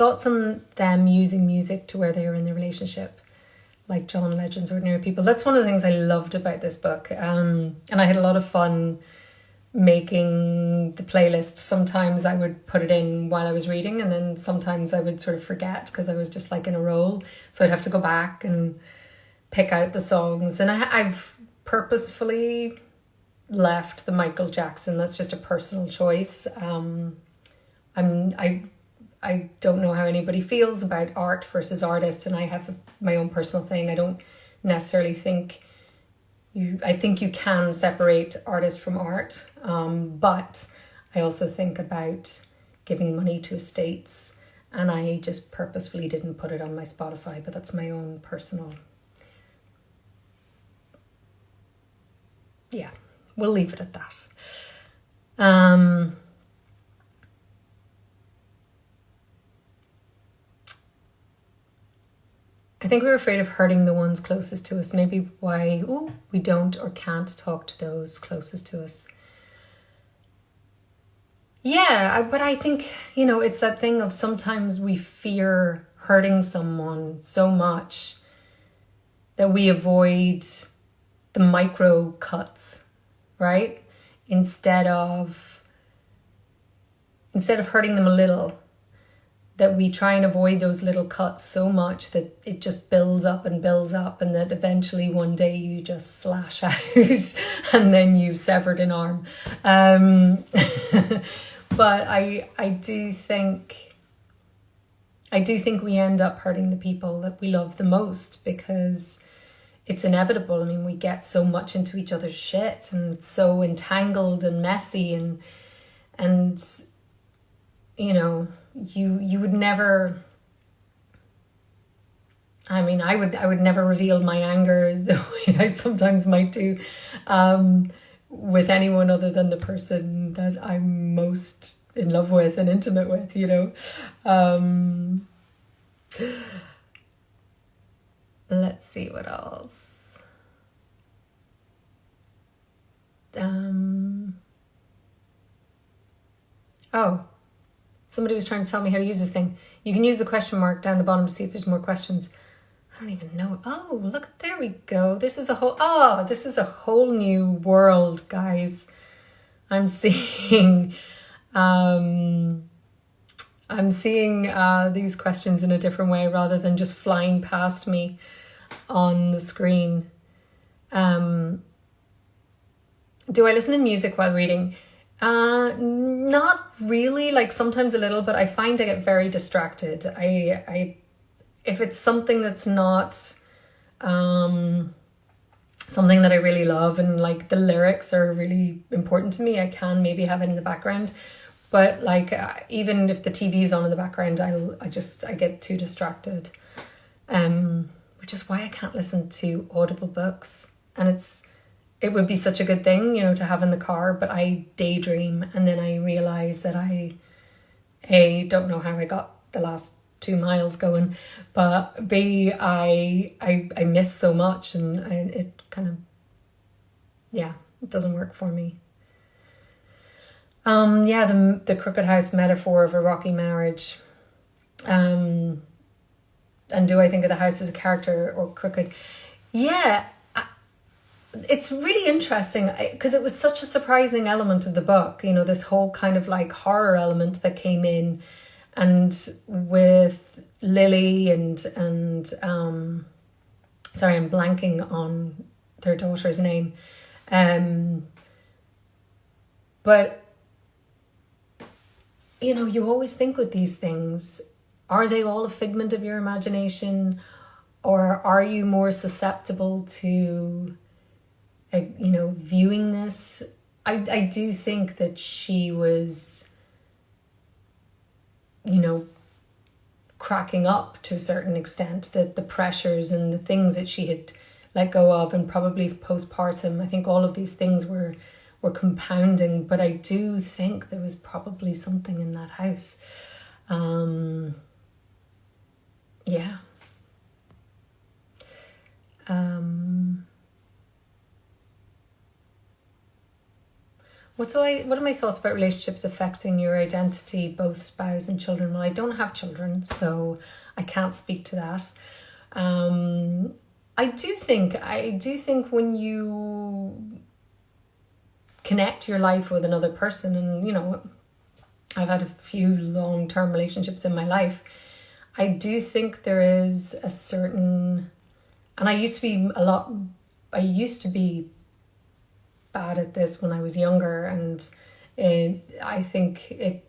thoughts on them using music to where they are in the relationship, like John Legend's Ordinary People. That's one of the things I loved about this book. And I had a lot of fun making the playlist. Sometimes I would put it in while I was reading, and then sometimes I would sort of forget because I was just like in a roll. So I'd have to go back and pick out the songs. And I've purposefully left the Michael Jackson. That's just a personal choice. I don't know how anybody feels about art versus artist, and I have my own personal thing. I don't necessarily think I think you can separate artist from art, but I also think about giving money to estates, and I just purposefully didn't put it on my Spotify, but that's my own personal. Yeah, we'll leave it at that. I think we're afraid of hurting the ones closest to us. Maybe why we don't or can't talk to those closest to us. Yeah, but I think, it's that thing of sometimes we fear hurting someone so much that we avoid the micro cuts, right? Instead of hurting them a little, that we try and avoid those little cuts so much that it just builds up, and that eventually one day you just slash out and then you've severed an arm. But I do think we end up hurting the people that we love the most, because it's inevitable. I mean, we get so much into each other's shit, and it's so entangled and messy, and you would never, I mean, I would never reveal my anger the way I sometimes might do with anyone other than the person that I'm most in love with and intimate with, Let's see what else. Somebody was trying to tell me how to use this thing. You can use the question mark down the bottom to see if there's more questions. I don't even know. Oh, look, there we go. This is a whole new world, guys. I'm seeing these questions in a different way rather than just flying past me on the screen. Do I listen to music while reading? Not really, like sometimes a little, but I find I get very distracted. If it's something that's not something that I really love and like the lyrics are really important to me, I can maybe have it in the background. But like even if the TV's on in the background, I get too distracted. Which is why I can't listen to audible books. And it would be such a good thing, to have in the car, but I daydream, and then I realize that I don't know how I got the last 2 miles going, but B, I miss so much, and it kind of, it doesn't work for me. The crooked house metaphor of a rocky marriage. And do I think of the house as a character or crooked? Yeah. It's really interesting because it was such a surprising element of the book, this whole kind of like horror element that came in, and with Lily and sorry, I'm blanking on their daughter's name. But you always think with these things, are they all a figment of your imagination, or are you more susceptible to viewing this? I do think that she was, cracking up to a certain extent, that the pressures and the things that she had let go of, and probably postpartum, I think all of these things were compounding, but I do think there was probably something in that house. what are my thoughts about relationships affecting your identity, both spouse and children? Well, I don't have children, so I can't speak to that. I do think when you connect your life with another person, and you know, I've had a few long-term relationships in my life, I do think there is a certain, and I used to be bad at this when I was younger, and I think I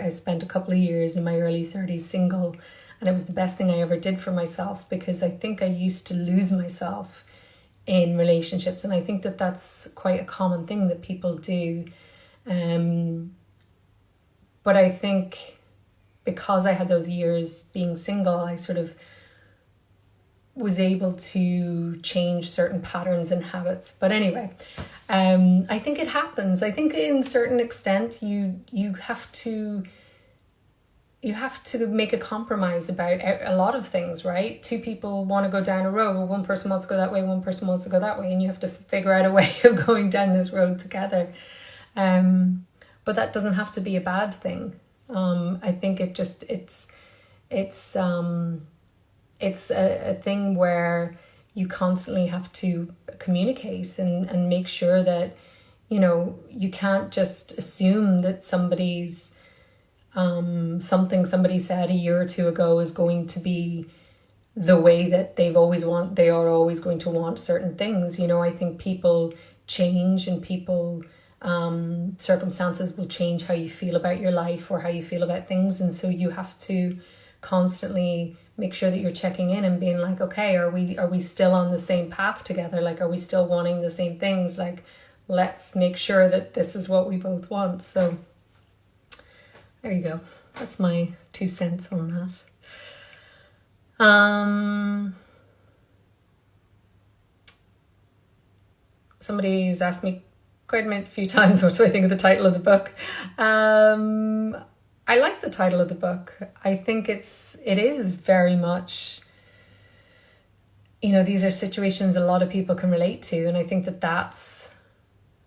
spent a couple of years in my early 30s single, and it was the best thing I ever did for myself, because I think I used to lose myself in relationships, and I think that that's quite a common thing that people do. But I think because I had those years being single, I sort of was able to change certain patterns and habits. But anyway, I think it happens. I think in certain extent you have to make a compromise about a lot of things, right? Two people want to go down a road. One person wants to go that way, one person wants to go that way, and you have to figure out a way of going down this road together. But that doesn't have to be a bad thing. I think it's a thing where you constantly have to communicate and make sure that, you know, you can't just assume that somebody's something somebody said a year or two ago is going to be the way that they are always going to want certain things. You know, I think people change, and people circumstances will change how you feel about your life or how you feel about things, and so you have to constantly make sure that you're checking in and being like, okay, are we still on the same path together? Like, are we still wanting the same things? Like, let's make sure that this is what we both want. So there you go. That's my 2 cents on that. Somebody's asked me quite a few times what do I think of the title of the book. I like the title of the book. I think it is very much, you know, these are situations a lot of people can relate to, and I think that that's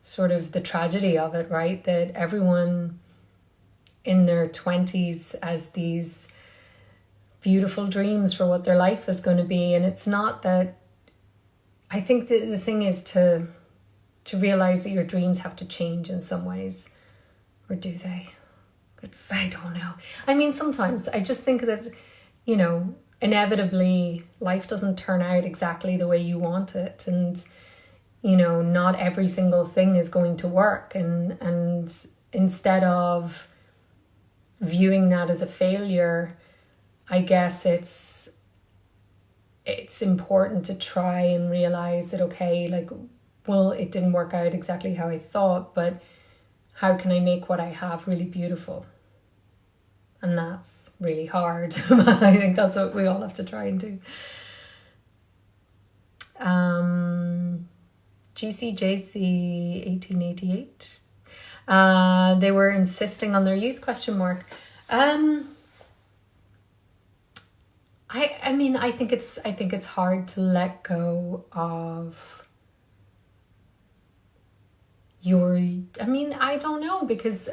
sort of the tragedy of it, right? That everyone in their 20s has these beautiful dreams for what their life is going to be, and it's not that. I think that the thing is to realize that your dreams have to change in some ways, or do they? I don't know. I mean, sometimes I just think that, you know, inevitably life doesn't turn out exactly the way you want it, and you know, not every single thing is going to work, and instead of viewing that as a failure, I guess it's important to try and realize that, okay, like, well, it didn't work out exactly how I thought, but how can I make what I have really beautiful? And that's really hard. I think that's what we all have to try and do. GCJC 1888. They were insisting on their youth, ? I mean, I think it's hard to let go of I don't know, because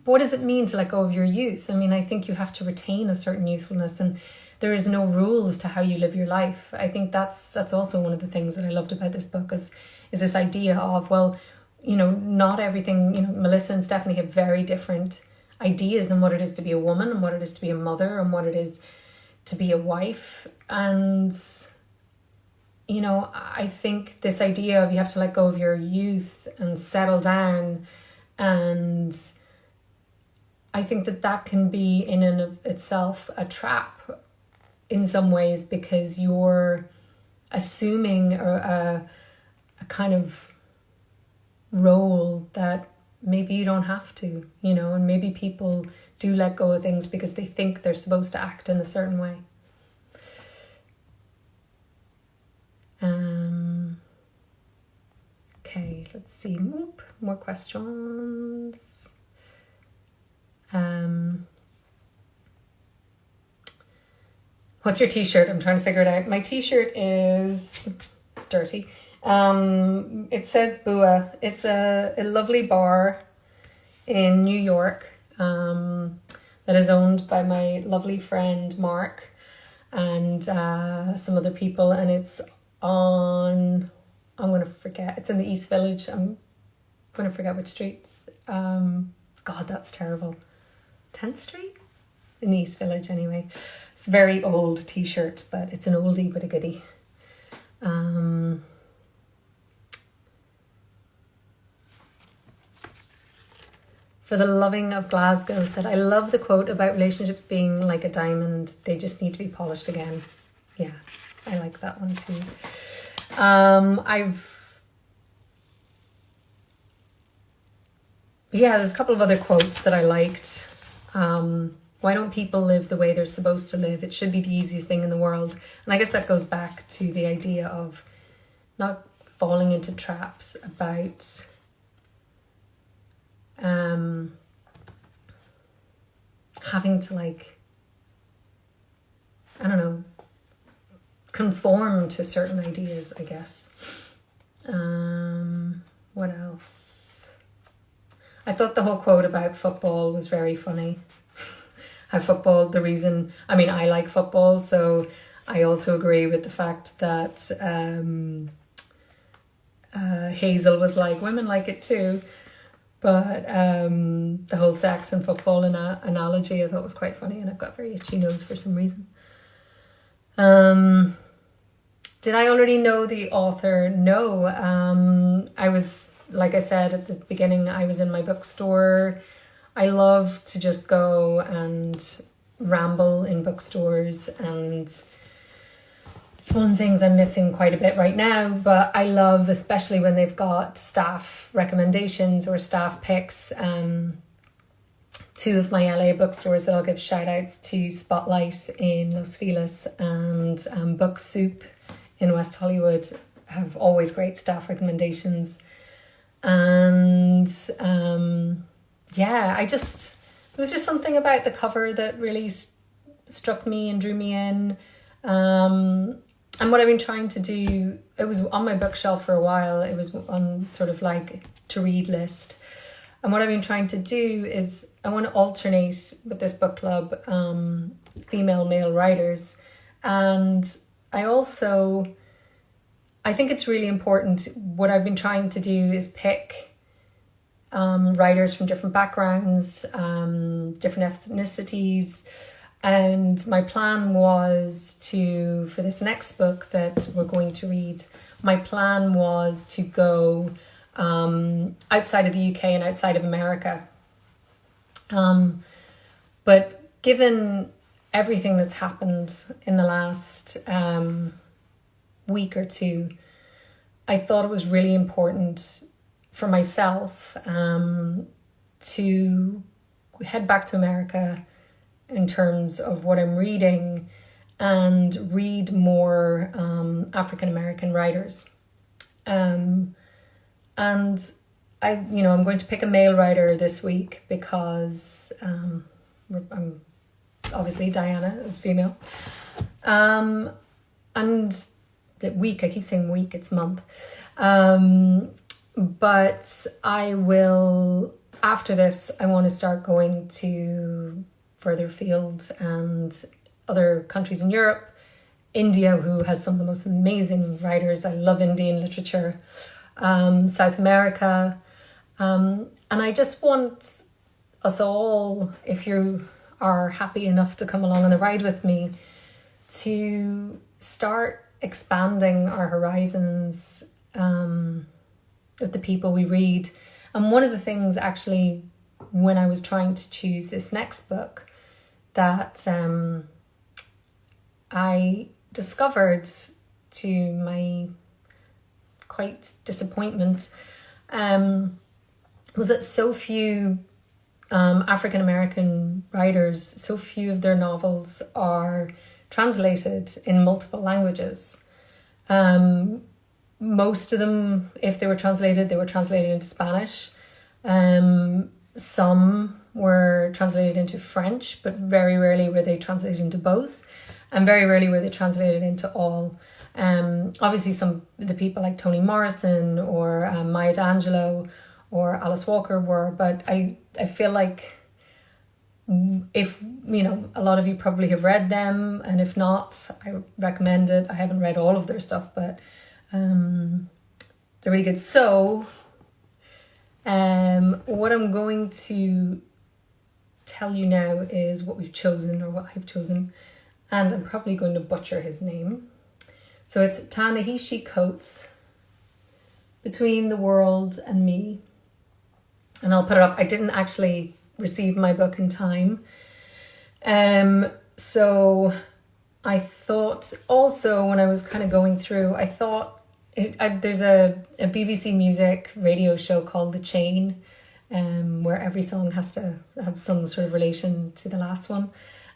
what does it mean to let go of your youth? I mean, I think you have to retain a certain youthfulness, and there is no rules to how you live your life. I think that's also one of the things that I loved about this book is this idea of, well, you know, not everything, you know, Melissa and Stephanie have very different ideas on what it is to be a woman, and what it is to be a mother, and what it is to be a wife. And you know, I think this idea of you have to let go of your youth and settle down, and I think that can be in and of itself a trap in some ways, because you're assuming a kind of role that maybe you don't have to, you know, and maybe people do let go of things because they think they're supposed to act in a certain way. Okay, let's see. More questions. What's your t-shirt? I'm trying to figure it out. My t-shirt is dirty. It says Bua. It's a lovely bar in New York that is owned by my lovely friend Mark and some other people, and it's on, I'm going to forget, it's in the East Village. I'm going to forget which street. God, that's terrible. 10th Street? In the East Village anyway. It's a very old t-shirt, but it's an oldie but a goodie. For the Loving of Glasgow said, I love the quote about relationships being like a diamond. They just need to be polished again. Yeah, I like that one too. There's a couple of other quotes that I liked. Why don't people live the way they're supposed to live? It should be the easiest thing in the world. And I guess that goes back to the idea of not falling into traps about having to, like, I don't know, conform to certain ideas, I guess. What else? I thought the whole quote about football was very funny. How football, the reason, I mean, I like football, so I also agree with the fact that Hazel was like, women like it too. But the whole sex and football analogy I thought was quite funny, and I've got very itchy nose for some reason. Did I already know the author? No. I was, like I said at the beginning, I was in my bookstore. I love to just go and ramble in bookstores, and it's one of the things I'm missing quite a bit right now, but I love, especially when they've got staff recommendations or staff picks. Two of my LA bookstores that I'll give shout outs to, Spotlight in Los Feliz and Book Soup in West Hollywood, have always great staff recommendations. And it was just something about the cover that really struck me and drew me in. And what I've been trying to do, it was on my bookshelf for a while. It was on sort of like to read list. And what I've been trying to do is I want to alternate with this book club, female, male writers. And I think it's really important. What I've been trying to do is pick writers from different backgrounds, different ethnicities. And my plan was for this next book that we're going to read, my plan was to go outside of the UK and outside of America. But given everything that's happened in the last week or two, I thought it was really important for myself to head back to America in terms of what I'm reading and read more African-American writers. And I'm going to pick a male writer this week because I'm obviously Diana is female. And the week, I keep saying week, it's month. But I will, after this, I want to start going to further field and other countries in Europe, India, who has some of the most amazing writers. I love Indian literature. South America. And I just want us all, if you are happy enough to come along on the ride with me, to start expanding our horizons with the people we read. And one of the things actually, when I was trying to choose this next book, that I discovered, to my quite disappointment, was that so few African-American writers, so few of their novels are translated in multiple languages. Most of them, if they were translated into Spanish. Some were translated into French, but very rarely were they translated into both, and very rarely were they translated into all. Obviously some of the people like Toni Morrison or Maya D'Angelo or Alice Walker were, but I feel like if, you know, a lot of you probably have read them, and if not, I recommend it. I haven't read all of their stuff, but they're really good. So what I'm going to tell you now is what we've chosen, or what I've chosen, and I'm probably going to butcher his name. So it's Ta-Nehisi Coates' Between the World and Me. And I'll put it up. I didn't actually receive my book in time. So I thought also, when I was kind of going through, I thought there's a BBC Music radio show called The Chain, where every song has to have some sort of relation to the last one.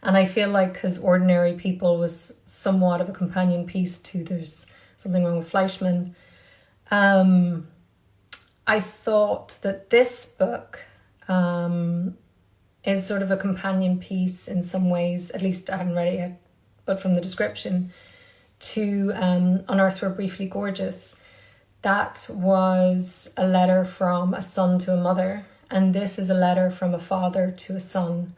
And I feel like because Ordinary People was somewhat of a companion piece to There's Something Wrong with Fleishman, I thought that this book is sort of a companion piece in some ways, at least I haven't read it yet, but from the description, to On Earth We're Briefly Gorgeous. That was a letter from a son to a mother, and this is a letter from a father to a son.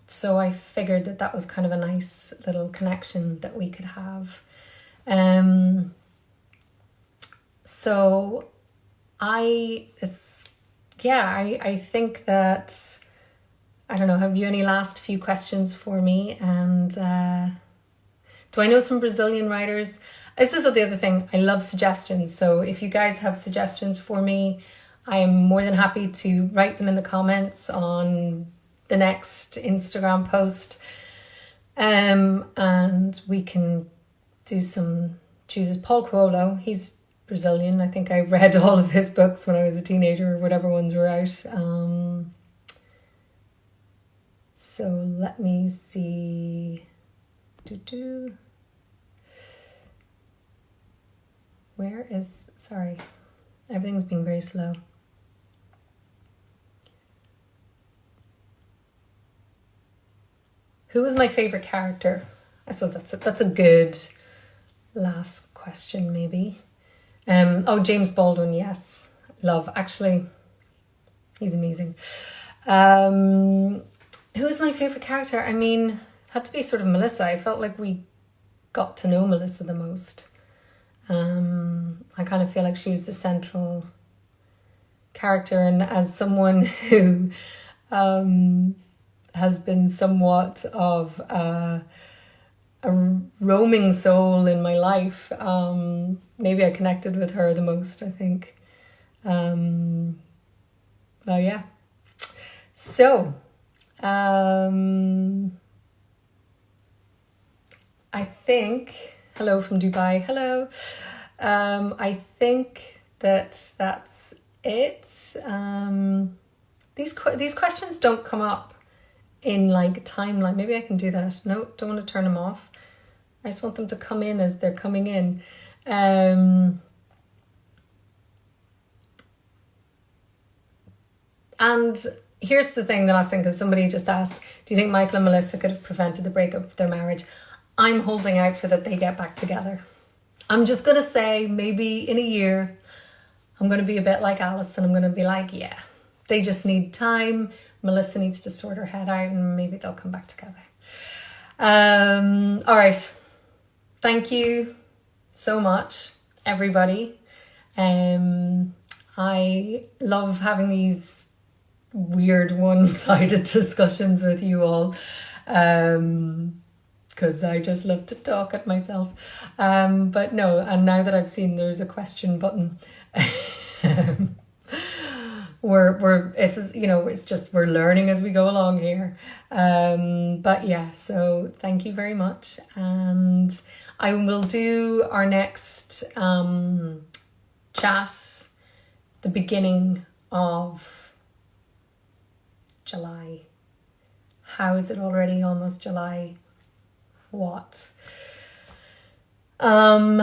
So I figured that that was kind of a nice little connection that we could have. So I think that, I don't know, have you any last few questions for me? And do I know some Brazilian writers? This is the other thing, I love suggestions. So if you guys have suggestions for me, I am more than happy to write them in the comments on the next Instagram post. And we can do some chooses. Paul Coelho, he's Brazilian. I think I read all of his books when I was a teenager, or whatever ones were out. So let me see. Where is, sorry, everything's being very slow. Who was my favorite character? I suppose that's a good last question, maybe. Oh, James Baldwin, yes. Love, actually, he's amazing. Who was my favorite character? I mean, it had to be sort of Melissa. I felt like we got to know Melissa the most. I kind of feel like she was the central character, and as someone who has been somewhat of a roaming soul in my life, maybe I connected with her the most, I think. Well, yeah. So, I think, hello from Dubai, hello. I think that's it. These questions don't come up in like timeline. Maybe I can do that. No, don't want to turn them off. I just want them to come in as they're coming in. And here's the thing, the last thing, because somebody just asked, do you think Michael and Melissa could have prevented the breakup of their marriage? I'm holding out for that they get back together. I'm just going to say, maybe in a year, I'm going to be a bit like Alice, and I'm going to be like, yeah, they just need time. Melissa needs to sort her head out, and maybe they'll come back together. All right. Thank you so much, everybody. I love having these weird one-sided discussions with you all, because I just love to talk at myself. But no, and now that I've seen there's a question button, it's just we're learning as we go along here. But yeah, so thank you very much, and I will do our next chat the beginning of July. How is it already almost July? What? And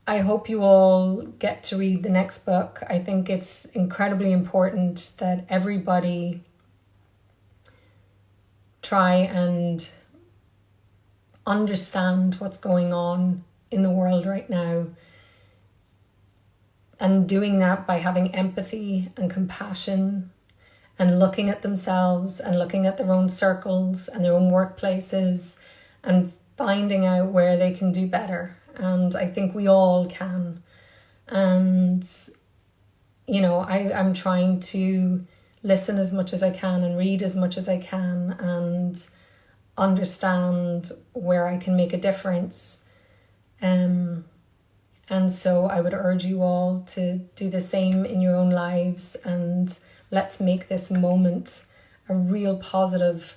I hope you all get to read the next book. I think it's incredibly important that everybody try and understand what's going on in the world right now, and doing that by having empathy and compassion and looking at themselves and looking at their own circles and their own workplaces and finding out where they can do better. And I think we all can. And, you know, I'm trying to listen as much as I can and read as much as I can and understand where I can make a difference. And so I would urge you all to do the same in your own lives, and let's make this moment a real positive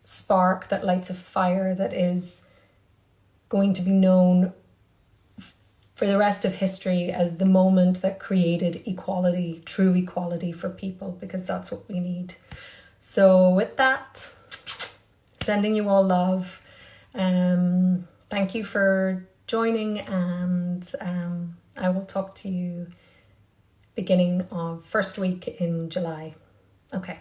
spark that lights a fire that is going to be known for the rest of history as the moment that created equality, true equality for people, because that's what we need. So with that, sending you all love. Thank you for joining, and I will talk to you beginning of first week in July. Okay.